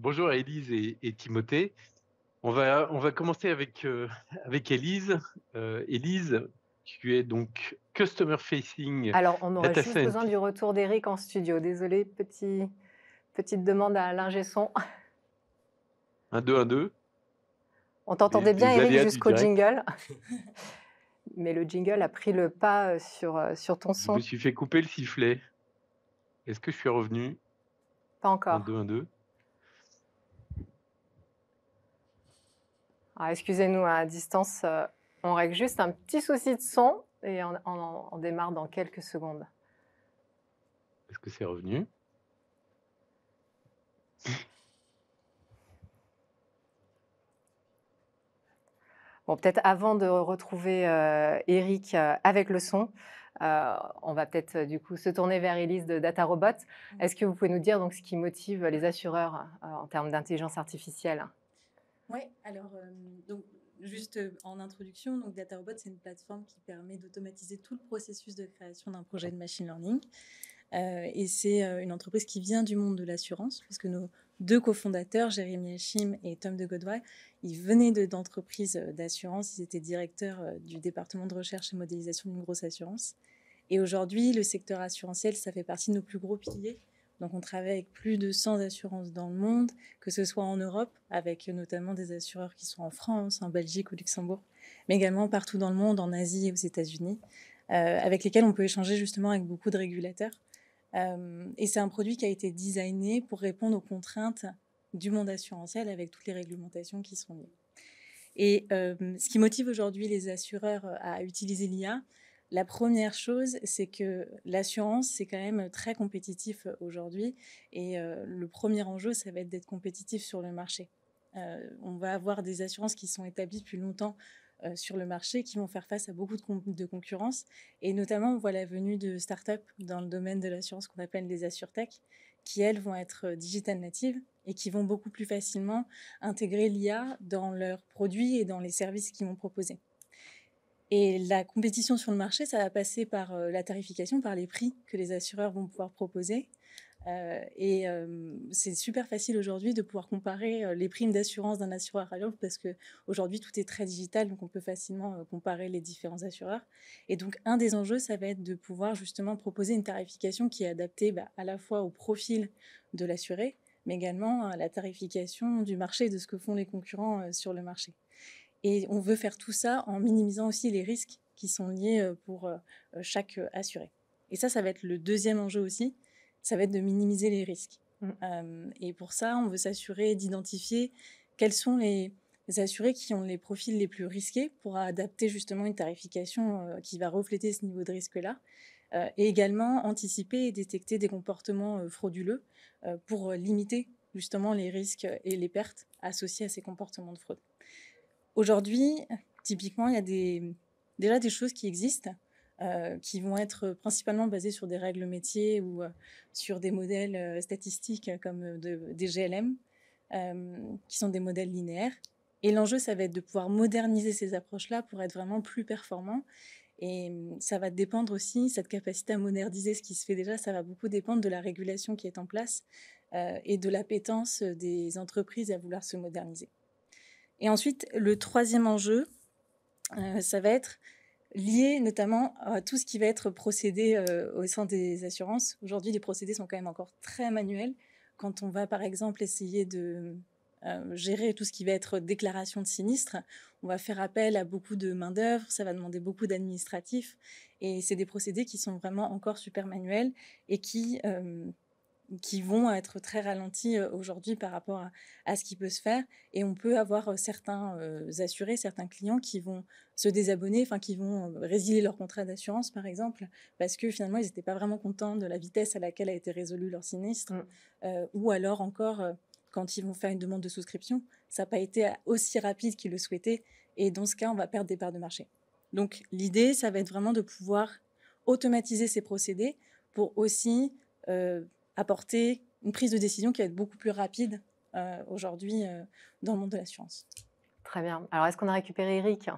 bonjour à Élise et Timothée. On va commencer avec Élise. Élise, tu es donc Customer Facing Alors, on aura Data juste besoin Scientist. du retour d'Eric en studio. Désolée, petite demande à l'ingé son. 1, 2, 1, 2. On Les, t'entendait bien, les Eric, aléas du jusqu'au direct. jingle, mais le jingle a pris le pas sur ton Je me son. suis fait couper le sifflet. Est-ce que je suis revenu? Pas 1, 2, encore. 1, 2. Alors, excusez-nous, à distance, on règle juste un petit souci de son et on démarre dans quelques secondes. Est-ce que c'est revenu? Bon, peut-être avant de retrouver Eric avec le son, on va peut-être du coup se tourner vers Elise de DataRobot. Est-ce que vous pouvez nous dire donc ce qui motive les assureurs en termes d'intelligence artificielle? Oui, alors donc juste en introduction, donc DataRobot, c'est une plateforme qui permet d'automatiser tout le processus de création d'un projet de machine learning. Et c'est une entreprise qui vient du monde de l'assurance, puisque nos deux cofondateurs, Jérémy Hachim et Tom de Godway, ils venaient d'entreprises d'assurance, ils étaient directeurs du département de recherche et modélisation d'une grosse assurance. Et aujourd'hui, le secteur assurantiel, ça fait partie de nos plus gros piliers. Donc, on travaille avec plus de 100 assurances dans le monde, que ce soit en Europe, avec notamment des assureurs qui sont en France, en Belgique, au Luxembourg, mais également partout dans le monde, en Asie et aux États-Unis, avec lesquels on peut échanger justement avec beaucoup de régulateurs. Et c'est un produit qui a été designé pour répondre aux contraintes du monde assurantiel avec toutes les réglementations qui sont liées. Et ce qui motive aujourd'hui les assureurs à utiliser l'IA, la première chose, c'est que l'assurance, c'est quand même très compétitif aujourd'hui. Et le premier enjeu, ça va être d'être compétitif sur le marché. On va avoir des assurances qui sont établies depuis longtemps sur le marché, qui vont faire face à beaucoup de concurrence. Et notamment, on voit la venue de startups dans le domaine de l'assurance qu'on appelle les assurtech, qui, elles, vont être digital natives et qui vont beaucoup plus facilement intégrer l'IA dans leurs produits et dans les services qu'ils vont proposer. Et la compétition sur le marché, ça va passer par la tarification, par les prix que les assureurs vont pouvoir proposer. C'est super facile aujourd'hui de pouvoir comparer les primes d'assurance d'un assureur à l'autre parce qu'aujourd'hui, tout est très digital, donc on peut facilement comparer les différents assureurs. Et donc, un des enjeux, ça va être de pouvoir justement proposer une tarification qui est adaptée à la fois au profil de l'assuré, mais également à la tarification du marché, de ce que font les concurrents sur le marché. Et on veut faire tout ça en minimisant aussi les risques qui sont liés pour chaque assuré. Et ça va être le deuxième enjeu aussi, ça va être de minimiser les risques. Et pour ça, on veut s'assurer d'identifier quels sont les assurés qui ont les profils les plus risqués pour adapter justement une tarification qui va refléter ce niveau de risque-là. Et également anticiper et détecter des comportements frauduleux pour limiter justement les risques et les pertes associées à ces comportements de fraude. Aujourd'hui, typiquement, il y a déjà des choses qui existent qui vont être principalement basées sur des règles métiers ou sur des modèles statistiques comme des GLM, qui sont des modèles linéaires. Et l'enjeu, ça va être de pouvoir moderniser ces approches-là pour être vraiment plus performants. Et ça va dépendre aussi, cette capacité à moderniser ce qui se fait déjà, ça va beaucoup dépendre de la régulation qui est en place et de l'appétence des entreprises à vouloir se moderniser. Et ensuite, le troisième enjeu, ça va être lié notamment à tout ce qui va être procédé au sein des assurances. Aujourd'hui, les procédés sont quand même encore très manuels. Quand on va, par exemple, essayer de gérer tout ce qui va être déclaration de sinistre, on va faire appel à beaucoup de main-d'œuvre, ça va demander beaucoup d'administratifs. Et c'est des procédés qui sont vraiment encore super manuels et qui vont être très ralentis aujourd'hui par rapport à ce qui peut se faire. Et on peut avoir certains assurés, certains clients qui vont se désabonner, enfin qui vont résilier leur contrat d'assurance, par exemple, parce que finalement, ils n'étaient pas vraiment contents de la vitesse à laquelle a été résolu leur sinistre. Ou alors encore, quand ils vont faire une demande de souscription, ça n'a pas été aussi rapide qu'ils le souhaitaient. Et dans ce cas, on va perdre des parts de marché. Donc l'idée, ça va être vraiment de pouvoir automatiser ces procédés pour aussi apporter une prise de décision qui va être beaucoup plus rapide aujourd'hui dans le monde de l'assurance. Très bien. Alors, est-ce qu'on a récupéré Eric?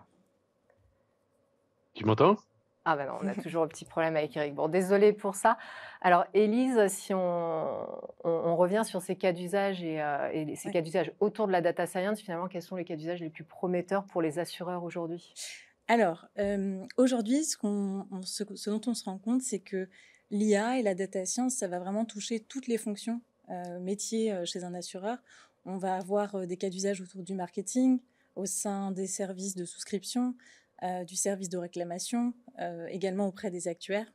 Tu m'entends? Ah bah non, on a toujours un petit problème avec Eric. Bon, désolée pour ça. Alors Élise, si on revient sur ces cas d'usage et ces Ouais. cas d'usage autour de la data science, finalement, quels sont les cas d'usage les plus prometteurs pour les assureurs aujourd'hui? Alors, aujourd'hui, ce dont on se rend compte, c'est que l'IA et la data science, ça va vraiment toucher toutes les fonctions, métiers, chez un assureur. On va avoir, des cas d'usage autour du marketing, au sein des services de souscription, du service de réclamation, également auprès des actuaires.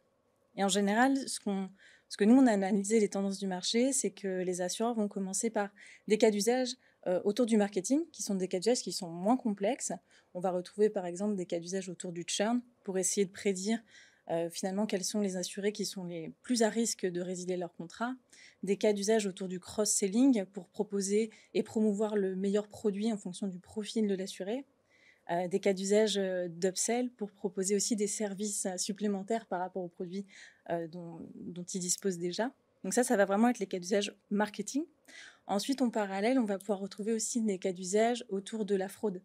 Et en général, ce que nous, on a analysé les tendances du marché, c'est que les assureurs vont commencer par des cas d'usage autour du marketing, qui sont des cas d'usage qui sont moins complexes. On va retrouver par exemple des cas d'usage autour du churn pour essayer de prédire finalement quels sont les assurés qui sont les plus à risque de résilier leur contrat. Des cas d'usage autour du cross-selling pour proposer et promouvoir le meilleur produit en fonction du profil de l'assuré. Des cas d'usage d'upsell pour proposer aussi des services supplémentaires par rapport aux produits dont ils disposent déjà. Donc ça va vraiment être les cas d'usage marketing. Ensuite, en parallèle, on va pouvoir retrouver aussi des cas d'usage autour de la fraude,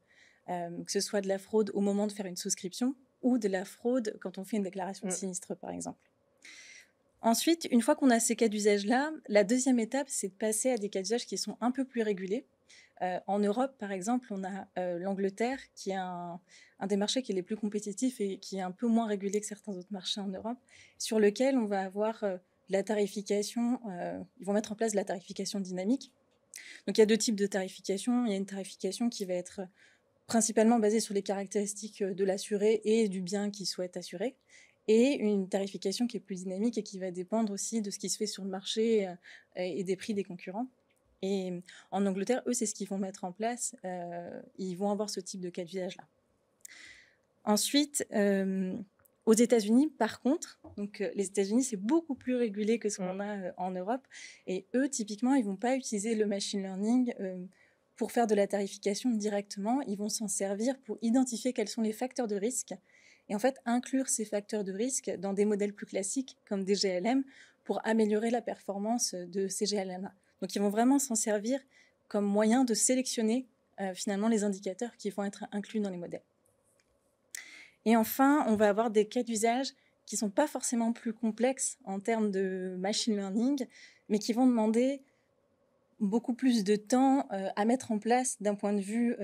que ce soit de la fraude au moment de faire une souscription ou de la fraude quand on fait une déclaration de sinistre, par exemple. Ensuite, une fois qu'on a ces cas d'usage-là, la deuxième étape, c'est de passer à des cas d'usage qui sont un peu plus régulés. En Europe, par exemple, on a l'Angleterre, qui est un des marchés qui est les plus compétitifs et qui est un peu moins régulé que certains autres marchés en Europe, sur lequel on va avoir de la tarification, ils vont mettre en place de la tarification dynamique. Donc il y a deux types de tarification. Il y a une tarification qui va être principalement basée sur les caractéristiques de l'assuré et du bien qu'il souhaite assurer, et une tarification qui est plus dynamique et qui va dépendre aussi de ce qui se fait sur le marché et des prix des concurrents. Et en Angleterre, eux, c'est ce qu'ils vont mettre en place. Ils vont avoir ce type de cas d'usage-là. Ensuite, aux États-Unis, par contre, donc les États-Unis, c'est beaucoup plus régulé que ce qu'on a en Europe. Et eux, typiquement, ils vont pas utiliser le machine learning pour faire de la tarification directement. Ils vont s'en servir pour identifier quels sont les facteurs de risque et en fait inclure ces facteurs de risque dans des modèles plus classiques comme des GLM pour améliorer la performance de ces GLM-là. Donc, ils vont vraiment s'en servir comme moyen de sélectionner finalement les indicateurs qui vont être inclus dans les modèles. Et enfin, on va avoir des cas d'usage qui ne sont pas forcément plus complexes en termes de machine learning, mais qui vont demander beaucoup plus de temps à mettre en place d'un point de vue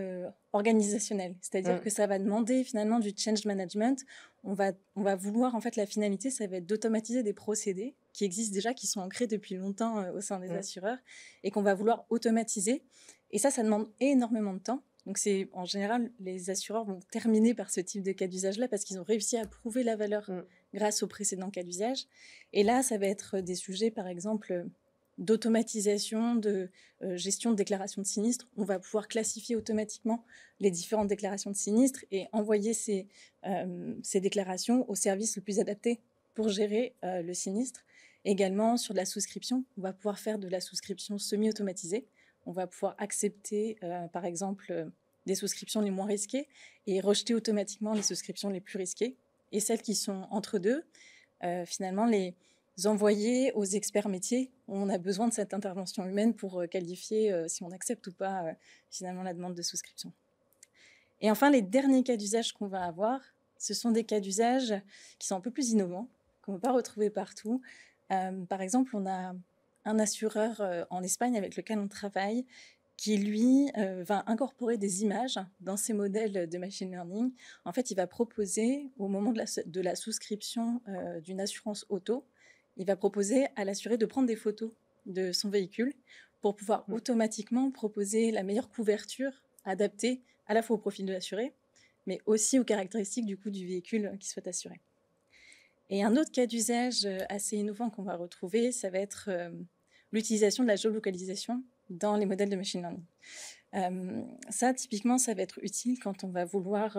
organisationnel. C'est-à-dire que ça va demander finalement du change management. On va vouloir, en fait, la finalité, ça va être d'automatiser des procédés qui existent déjà, qui sont ancrés depuis longtemps au sein des assureurs et qu'on va vouloir automatiser. Et ça demande énormément de temps. Donc, en général, les assureurs vont terminer par ce type de cas d'usage-là parce qu'ils ont réussi à prouver la valeur grâce aux précédents cas d'usage. Et là, ça va être des sujets, par exemple, d'automatisation, de gestion de déclaration de sinistre. On va pouvoir classifier automatiquement les différentes déclarations de sinistre et envoyer ces déclarations au service le plus adapté pour gérer le sinistre. Également, sur de la souscription, on va pouvoir faire de la souscription semi-automatisée. On va pouvoir accepter, par exemple, des souscriptions les moins risquées et rejeter automatiquement les souscriptions les plus risquées. Et celles qui sont entre deux, finalement, les envoyer aux experts métiers. On a besoin de cette intervention humaine pour qualifier si on accepte ou pas finalement la demande de souscription. Et enfin, les derniers cas d'usage qu'on va avoir, ce sont des cas d'usage qui sont un peu plus innovants, qu'on ne peut pas retrouver partout. Par exemple, on a un assureur en Espagne avec lequel on travaille qui, lui, va incorporer des images dans ses modèles de machine learning. En fait, il va proposer, au moment de la souscription d'une assurance auto, il va proposer à l'assuré de prendre des photos de son véhicule pour pouvoir automatiquement proposer la meilleure couverture adaptée à la fois au profil de l'assuré, mais aussi aux caractéristiques du coup du véhicule qui soit assuré. Et un autre cas d'usage assez innovant qu'on va retrouver, ça va être l'utilisation de la géolocalisation dans les modèles de machine learning. Ça, typiquement, ça va être utile quand on va vouloir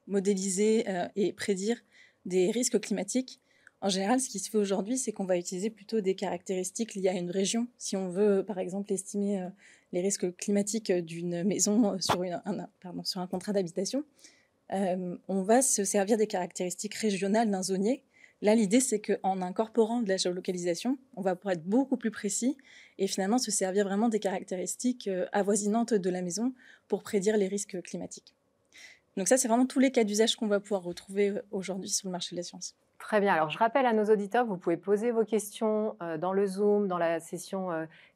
modéliser et prédire des risques climatiques. En général, ce qui se fait aujourd'hui, c'est qu'on va utiliser plutôt des caractéristiques liées à une région. Si on veut, par exemple, estimer les risques climatiques d'une maison sur un contrat d'habitation, on va se servir des caractéristiques régionales d'un zonier. Là, l'idée, c'est qu'en incorporant de la géolocalisation, on va pouvoir être beaucoup plus précis et finalement se servir vraiment des caractéristiques avoisinantes de la maison pour prédire les risques climatiques. Donc ça, c'est vraiment tous les cas d'usage qu'on va pouvoir retrouver aujourd'hui sur le marché de la science. Très bien. Alors, je rappelle à nos auditeurs que vous pouvez poser vos questions dans le Zoom, dans la session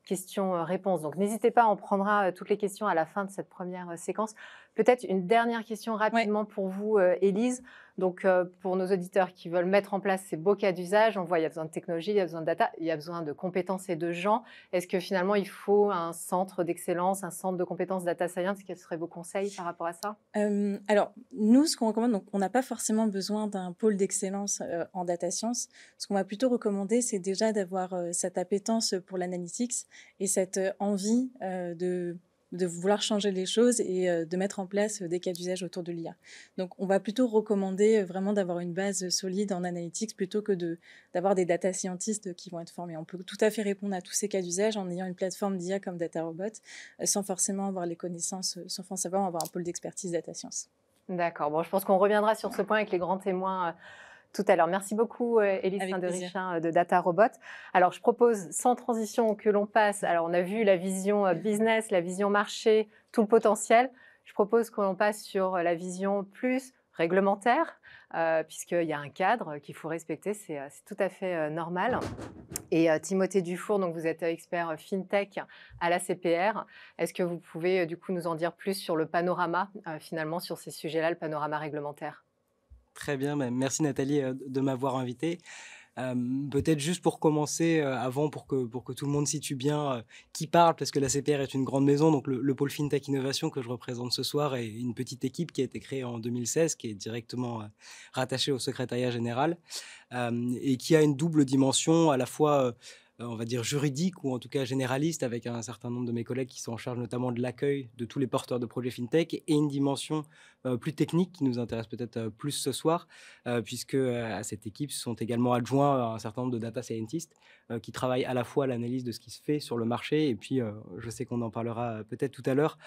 questions-réponses. Donc, n'hésitez pas, on prendra toutes les questions à la fin de cette première séquence. Peut-être une dernière question Ouais. rapidement pour vous, Élise. Donc, pour nos auditeurs qui veulent mettre en place ces beaux cas d'usage, on voit il y a besoin de technologie, il y a besoin de data, il y a besoin de compétences et de gens. Est-ce que finalement, il faut un centre d'excellence, un centre de compétences data science? Quels seraient vos conseils par rapport à ça? Alors, nous, ce qu'on recommande, donc on n'a pas forcément besoin d'un pôle d'excellence en data science. Ce qu'on va plutôt recommander, c'est déjà d'avoir cette appétence pour l'analytics et cette envie de vouloir changer les choses et de mettre en place des cas d'usage autour de l'IA. Donc, on va plutôt recommander vraiment d'avoir une base solide en analytics plutôt que d'avoir des data scientists qui vont être formés. On peut tout à fait répondre à tous ces cas d'usage en ayant une plateforme d'IA comme DataRobot, sans forcément avoir les connaissances, sans forcément avoir un pôle d'expertise data science. D'accord. Bon, je pense qu'on reviendra sur ce point avec les grands témoins tout à l'heure. Merci beaucoup, Élise Avec plaisir. Saint-Derichin de DataRobot. Alors, je propose, sans transition, que l'on passe. Alors, on a vu la vision business, la vision marché, tout le potentiel. Je propose que l'on passe sur la vision plus réglementaire, puisqu'il y a un cadre qu'il faut respecter, c'est tout à fait normal. Et Timothée Dufour, donc vous êtes expert FinTech à la CPR. Est-ce que vous pouvez du coup nous en dire plus sur le panorama, finalement, sur ces sujets-là, le panorama réglementaire? Très bien, merci Nathalie de m'avoir invité. Peut-être juste pour commencer, avant, pour que tout le monde situe bien qui parle, parce que la CPR est une grande maison, donc le pôle FinTech Innovation que je représente ce soir est une petite équipe qui a été créée en 2016, qui est directement rattachée au secrétariat général, et qui a une double dimension à la fois on va dire juridique ou en tout cas généraliste, avec un certain nombre de mes collègues qui sont en charge notamment de l'accueil de tous les porteurs de projets FinTech, et une dimension plus technique qui nous intéresse peut-être plus ce soir, puisque à cette équipe se sont également adjoints un certain nombre de data scientists qui travaillent à la fois à l'analyse de ce qui se fait sur le marché, et puis je sais qu'on en parlera peut-être tout à l'heure,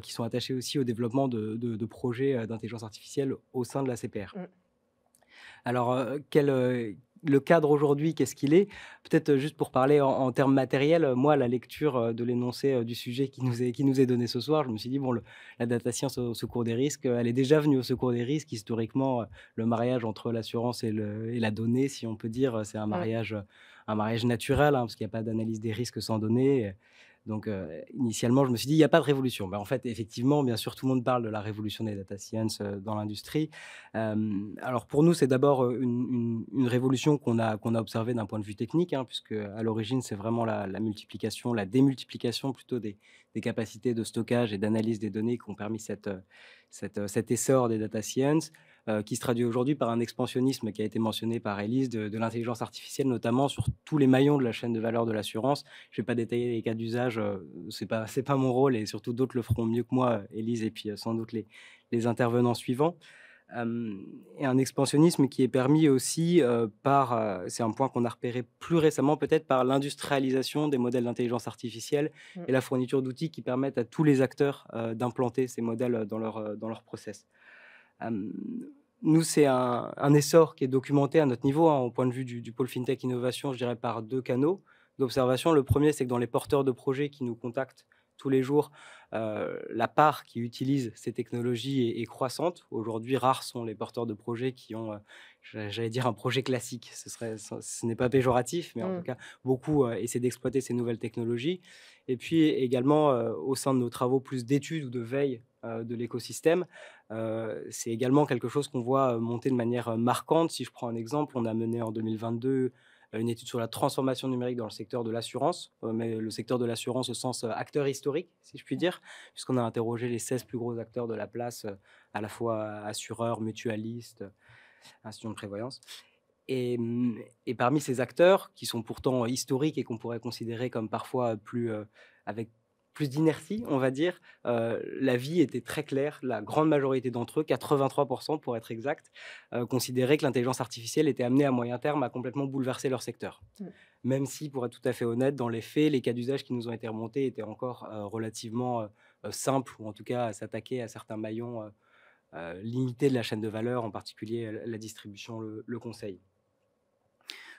qui sont attachés aussi au développement de projets d'intelligence artificielle au sein de la CPR. Alors, le cadre aujourd'hui, qu'est-ce qu'il est? Peut-être juste pour parler en termes matériels, moi, à la lecture de l'énoncé du sujet qui nous est donné ce soir, je me suis dit, bon, la data science au secours des risques, elle est déjà venue au secours des risques. Historiquement, le mariage entre l'assurance et la donnée, si on peut dire, c'est un mariage naturel, hein, parce qu'il n'y a pas d'analyse des risques sans données. Donc, initialement, je me suis dit: «Il n'y a pas de révolution». En fait, effectivement, bien sûr, tout le monde parle de la révolution des data science dans l'industrie. Alors pour nous, c'est d'abord une révolution qu'on a observée d'un point de vue technique, hein, puisque à l'origine, c'est vraiment la multiplication, la démultiplication plutôt des capacités de stockage et d'analyse des données qui ont permis cet essor des data science, qui se traduit aujourd'hui par un expansionnisme qui a été mentionné par Élise de l'intelligence artificielle, notamment sur tous les maillons de la chaîne de valeur de l'assurance. Je ne vais pas détailler les cas d'usage, c'est pas mon rôle, et surtout d'autres le feront mieux que moi, Élise, et puis sans doute les intervenants suivants. Et un expansionnisme qui est permis aussi c'est un point qu'on a repéré plus récemment peut-être, par l'industrialisation des modèles d'intelligence artificielle et la fourniture d'outils qui permettent à tous les acteurs d'implanter ces modèles dans leur process. Nous, c'est un essor qui est documenté à notre niveau, hein, au point de vue du pôle FinTech Innovation, je dirais par 2 canaux d'observation. Le premier, c'est que dans les porteurs de projets qui nous contactent tous les jours, la part qui utilise ces technologies est croissante. Aujourd'hui, rares sont les porteurs de projets qui ont, j'allais dire, un projet classique. Ce n'est pas péjoratif, mais en tout cas, beaucoup essaient d'exploiter ces nouvelles technologies. Et puis également, au sein de nos travaux plus d'études ou de veille de l'écosystème, c'est également quelque chose qu'on voit monter de manière marquante. Si je prends un exemple, on a mené en 2022 une étude sur la transformation numérique dans le secteur de l'assurance, mais le secteur de l'assurance au sens acteur historique, si je puis dire, puisqu'on a interrogé les 16 plus gros acteurs de la place, à la fois assureurs, mutualistes, institutions de prévoyance. Et parmi ces acteurs, qui sont pourtant historiques et qu'on pourrait considérer comme parfois avec plus d'inertie, on va dire, la vie était très claire. La grande majorité d'entre eux, 83% pour être exact, considéraient que l'intelligence artificielle était amenée à moyen terme à complètement bouleverser leur secteur. Même si, pour être tout à fait honnête, dans les faits, les cas d'usage qui nous ont été remontés étaient encore relativement simples, ou en tout cas à s'attaquer à certains maillons limités de la chaîne de valeur, en particulier la distribution, le conseil.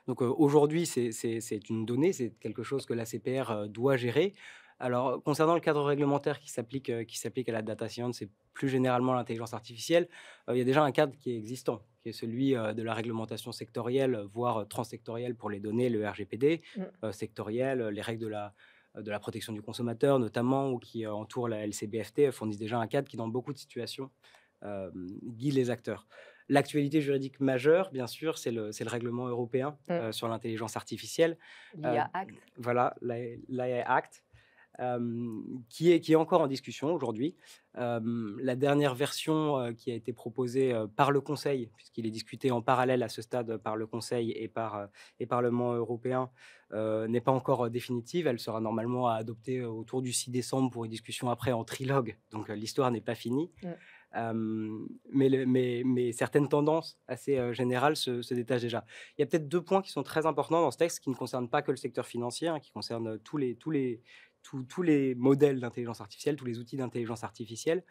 Donc aujourd'hui, c'est une donnée, c'est quelque chose que la CPR doit gérer. Alors, concernant le cadre réglementaire qui s'applique à la data science et plus généralement à l'intelligence artificielle, il y a déjà un cadre qui est existant, qui est celui de la réglementation sectorielle, voire transsectorielle pour les données, le RGPD, Mmh. sectorielle, les règles de la protection du consommateur notamment, ou qui entourent la LCBFT, fournissent déjà un cadre qui, dans beaucoup de situations, guide les acteurs. L'actualité juridique majeure, bien sûr, c'est le règlement européen Mmh. sur l'intelligence artificielle. Euh, L'IA Act. voilà, l'AI Act, qui est encore en discussion aujourd'hui. La dernière version qui a été proposée par le Conseil, puisqu'il est discuté en parallèle à ce stade par le Conseil et Parlement européen, n'est pas encore définitive. Elle sera normalement à adopter autour du 6 décembre pour une discussion après en trilogue. Donc l'histoire n'est pas finie. Mmh. Mais certaines tendances assez générales se détachent déjà. Il y a peut-être 2 points qui sont très importants dans ce texte, qui ne concernent pas que le secteur financier, hein, qui concernent tous les modèles d'intelligence artificielle, tous les outils d'intelligence artificielle,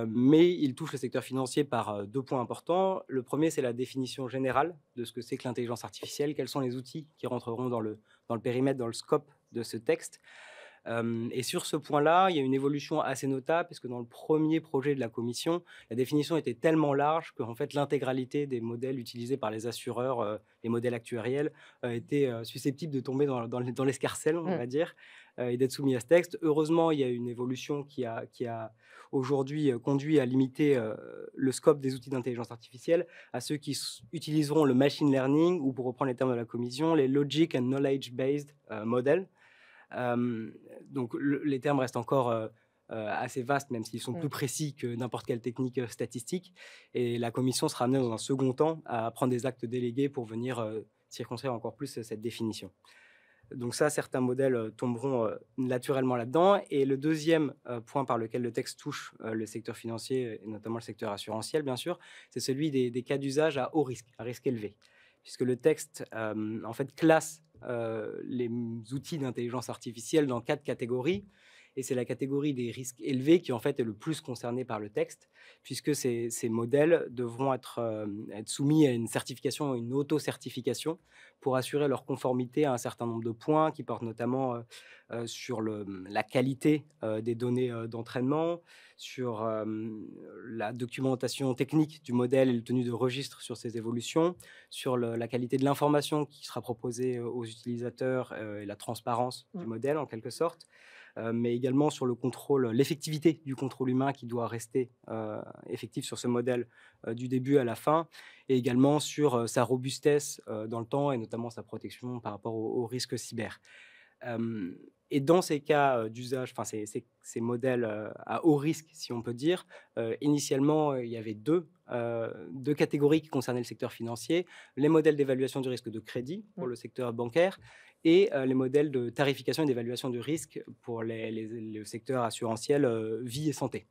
mais ils touchent le secteur financier par 2 points importants. Le premier, c'est la définition générale de ce que c'est que l'intelligence artificielle, quels sont les outils qui rentreront dans le périmètre, dans le scope de ce texte. Et sur ce point-là, il y a une évolution assez notable, parce que dans le premier projet de la commission, la définition était tellement large qu'en fait, l'intégralité des modèles utilisés par les assureurs, les modèles actuariels, étaient susceptibles de tomber dans l'escarcelle, on Mmh. va dire, et d'être soumis à ce texte. Heureusement, il y a une évolution qui a aujourd'hui conduit à limiter le scope des outils d'intelligence artificielle à ceux qui utiliseront le machine learning, ou pour reprendre les termes de la commission, les logic and knowledge-based models. Donc les termes restent encore assez vastes, même s'ils sont plus précis que n'importe quelle technique statistique. Et la commission sera amenée dans un second temps à prendre des actes délégués pour venir circonscrire encore plus cette définition. Donc ça, certains modèles tomberont naturellement là-dedans. Et le deuxième point par lequel le texte touche le secteur financier, et notamment le secteur assurantiel, bien sûr, c'est celui des cas d'usage à haut risque, à risque élevé. Puisque le texte, en fait, classe les outils d'intelligence artificielle dans 4 catégories. Et c'est la catégorie des risques élevés qui, en fait, est le plus concernée par le texte, puisque ces modèles devront être soumis à une certification, une auto-certification, pour assurer leur conformité à un certain nombre de points qui portent notamment sur la qualité des données d'entraînement, sur la documentation technique du modèle et le tenue de registre sur ses évolutions, sur la qualité de l'information qui sera proposée aux utilisateurs et la transparence du modèle en quelque sorte, mais également sur le contrôle, l'effectivité du contrôle humain qui doit rester effectif sur ce modèle du début à la fin, et également sur sa robustesse dans le temps et notamment sa protection par rapport aux risques cyber. Et dans ces cas d'usage, enfin ces modèles à haut risque, si on peut dire, initialement, il y avait deux catégories qui concernaient le secteur financier: les modèles d'évaluation du risque de crédit pour le secteur bancaire, et les modèles de tarification et d'évaluation du risque pour le secteur assurantiel, vie et santé.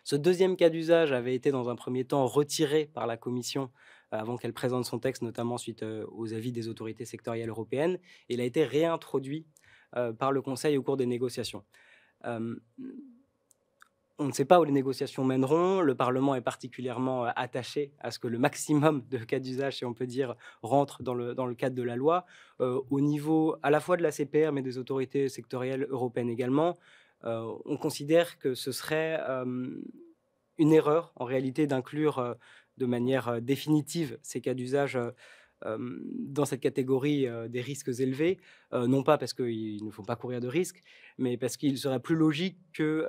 Ce deuxième cas d'usage avait été dans un premier temps retiré par la Commission avant qu'elle présente son texte, notamment suite aux avis des autorités sectorielles européennes. Et il a été réintroduit par le Conseil au cours des négociations. On ne sait pas où les négociations mèneront. Le Parlement est particulièrement attaché à ce que le maximum de cas d'usage, si on peut dire, rentre dans le cadre de la loi, au niveau à la fois de la CPR, mais des autorités sectorielles européennes également. On considère que ce serait une erreur, en réalité, d'inclure de manière définitive ces cas d'usage dans cette catégorie des risques élevés, non pas parce qu'ils ne font pas courir de risques, mais parce qu'il serait plus logique que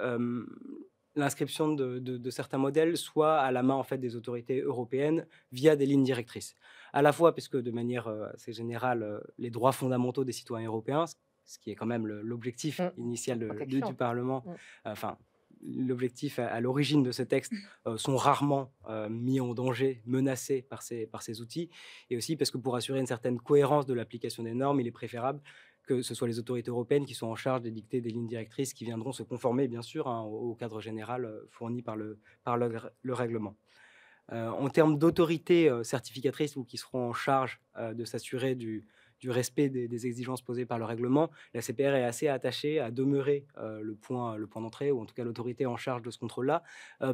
l'inscription de certains modèles soit à la main en fait des autorités européennes via des lignes directrices. À la fois parce que de manière assez générale, les droits fondamentaux des citoyens européens, ce qui est quand même l'objectif initial du Parlement, enfin l'objectif à l'origine de ce texte, sont rarement mis en danger, menacés par ces outils, et aussi parce que pour assurer une certaine cohérence de l'application des normes, il est préférable que ce soit les autorités européennes qui sont en charge d'édicter des lignes directrices qui viendront se conformer, bien sûr, au cadre général fourni par le règlement. En termes d'autorités certificatrices ou qui seront en charge de s'assurer du respect des exigences posées par le règlement, la CPR est assez attachée à demeurer le point d'entrée, ou en tout cas l'autorité en charge de ce contrôle-là,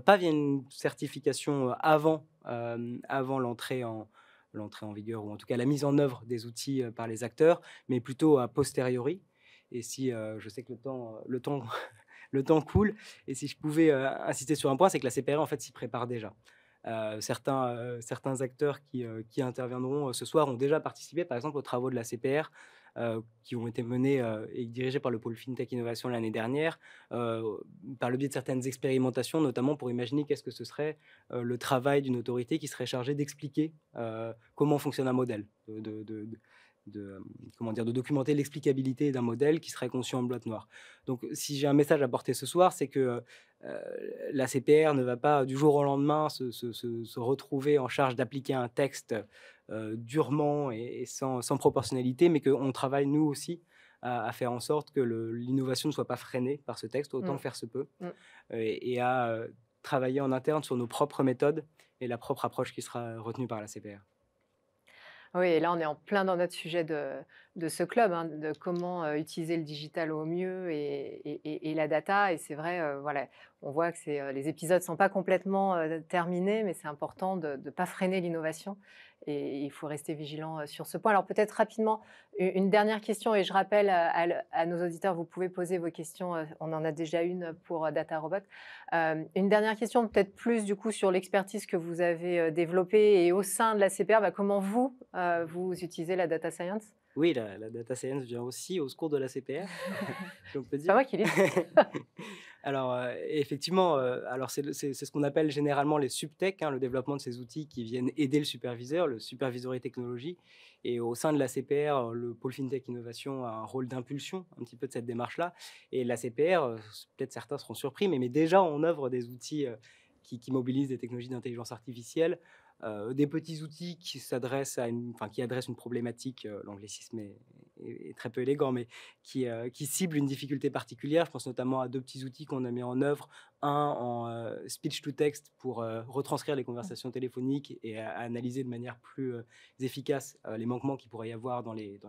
pas via une certification avant l'entrée en vigueur, ou en tout cas la mise en œuvre des outils par les acteurs, mais plutôt a posteriori. Et si je sais que le temps coule, et si je pouvais insister sur un point, c'est que la CPR en fait s'y prépare déjà. Certains acteurs qui interviendront ce soir ont déjà participé, par exemple, aux travaux de la CPR qui ont été menés et dirigés par le pôle FinTech Innovation l'année dernière, par le biais de certaines expérimentations, notamment pour imaginer qu'est-ce que ce serait le travail d'une autorité qui serait chargée d'expliquer comment fonctionne un modèle, comment dire, de documenter l'explicabilité d'un modèle qui serait conçu en bloc noir. Donc, si j'ai un message à porter ce soir, c'est que la CPR ne va pas du jour au lendemain se retrouver en charge d'appliquer un texte durement et sans proportionnalité, mais qu'on travaille nous aussi à faire en sorte que l'innovation ne soit pas freinée par ce texte, autant que faire se peut, et à travailler en interne sur nos propres méthodes et la propre approche qui sera retenue par la CPR. Oui, et là, on est en plein dans notre sujet de ce club, hein, de comment utiliser le digital au mieux et la data. Et c'est vrai, voilà, on voit que les épisodes ne sont pas complètement terminés, mais c'est important de ne pas freiner l'innovation. Et il faut rester vigilant sur ce point. Alors peut-être rapidement, une dernière question, et je rappelle à nos auditeurs, vous pouvez poser vos questions, on en a déjà une pour DataRobot. Une dernière question, peut-être plus du coup sur l'expertise que vous avez développée et au sein de la CPR, vous utilisez la data science? Oui, la data science vient aussi au secours de la CPR, si on peut C'est dire. pas moi qui l'ai dit. Alors, effectivement, alors c'est ce qu'on appelle généralement les subtech, hein, le développement de ces outils qui viennent aider le superviseur et technologie. Et au sein de la CPR, le pôle FinTech Innovation a un rôle d'impulsion un petit peu de cette démarche-là. Et la CPR, peut-être certains seront surpris, mais met déjà en œuvre des outils qui mobilisent des technologies d'intelligence artificielle, des petits outils qui adressent une problématique, l'anglicisme est très peu élégant, mais qui ciblent une difficulté particulière. Je pense notamment à 2 petits outils qu'on a mis en œuvre. Un en speech to text pour retranscrire les conversations téléphoniques et à analyser de manière plus efficace les manquements qu'il pourrait y avoir dans le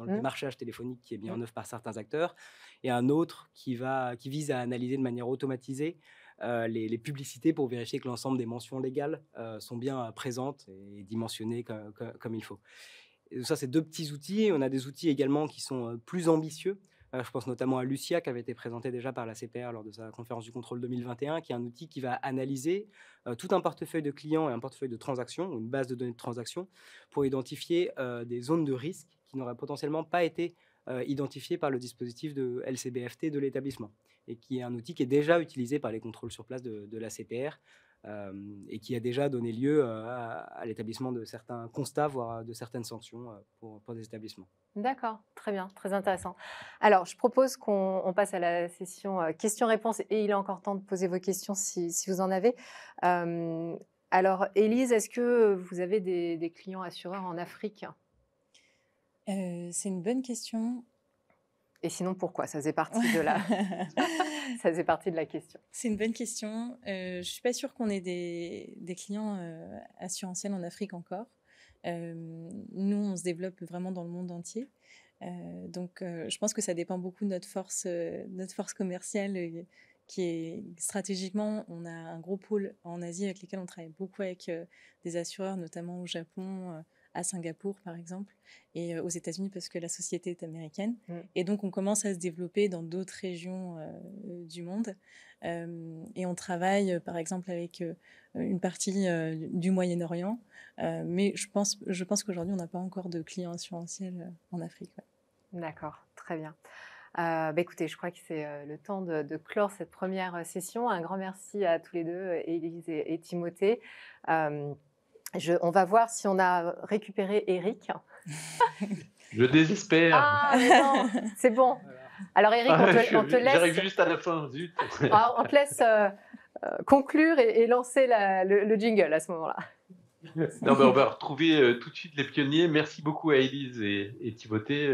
démarchage téléphonique qui est mis en œuvre par certains acteurs. Et un autre qui vise à analyser de manière automatisée les publicités pour vérifier que l'ensemble des mentions légales sont bien présentes et dimensionnées comme il faut. Et ça, c'est 2 petits outils. On a des outils également qui sont plus ambitieux. Je pense notamment à Lucia, qui avait été présenté déjà par la CPR lors de sa conférence du contrôle 2021, qui est un outil qui va analyser tout un portefeuille de clients et un portefeuille de transactions, ou une base de données de transactions, pour identifier des zones de risque qui n'auraient potentiellement pas été identifiées par le dispositif de LCBFT de l'établissement, et qui est un outil qui est déjà utilisé par les contrôles sur place de la CPR, et qui a déjà donné lieu à l'établissement de certains constats, voire de certaines sanctions pour des établissements. D'accord, très bien, très intéressant. Alors, je propose qu'on passe à la session questions-réponses, et il est encore temps de poser vos questions si vous en avez. Alors, Élise, est-ce que vous avez des clients assureurs en Afrique? C'est une bonne question. Et sinon, pourquoi? Ça faisait partie ça faisait partie de la question. C'est une bonne question. Je suis pas sûre qu'on ait des clients assurantiels en Afrique encore. Nous, on se développe vraiment dans le monde entier. Donc, je pense que ça dépend beaucoup de notre force commerciale qui est stratégiquement, on a un gros pôle en Asie avec lesquels on travaille beaucoup avec des assureurs, notamment au Japon, à Singapour par exemple, et aux États-Unis parce que la société est américaine. Et donc on commence à se développer dans d'autres régions du monde. Et on travaille par exemple avec une partie du Moyen-Orient. Mais je pense qu'aujourd'hui on n'a pas encore de clients assurantiels en Afrique. Ouais. D'accord, très bien. Écoutez, je crois que c'est le temps de clore cette première session. Un grand merci à tous les deux, Élise et Timothée. On va voir si on a récupéré Eric. Je désespère. Ah, mais non, c'est bon. Alors Eric, on te laisse. J'arrive juste à la fin, zut. Alors, on te laisse conclure et lancer le jingle à ce moment-là. Non, on va retrouver tout de suite les pionniers. Merci beaucoup à Élise et Timothée.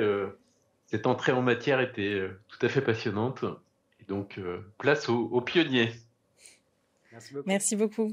Cette entrée en matière était tout à fait passionnante. Et donc, place aux pionniers. Merci beaucoup. Merci beaucoup.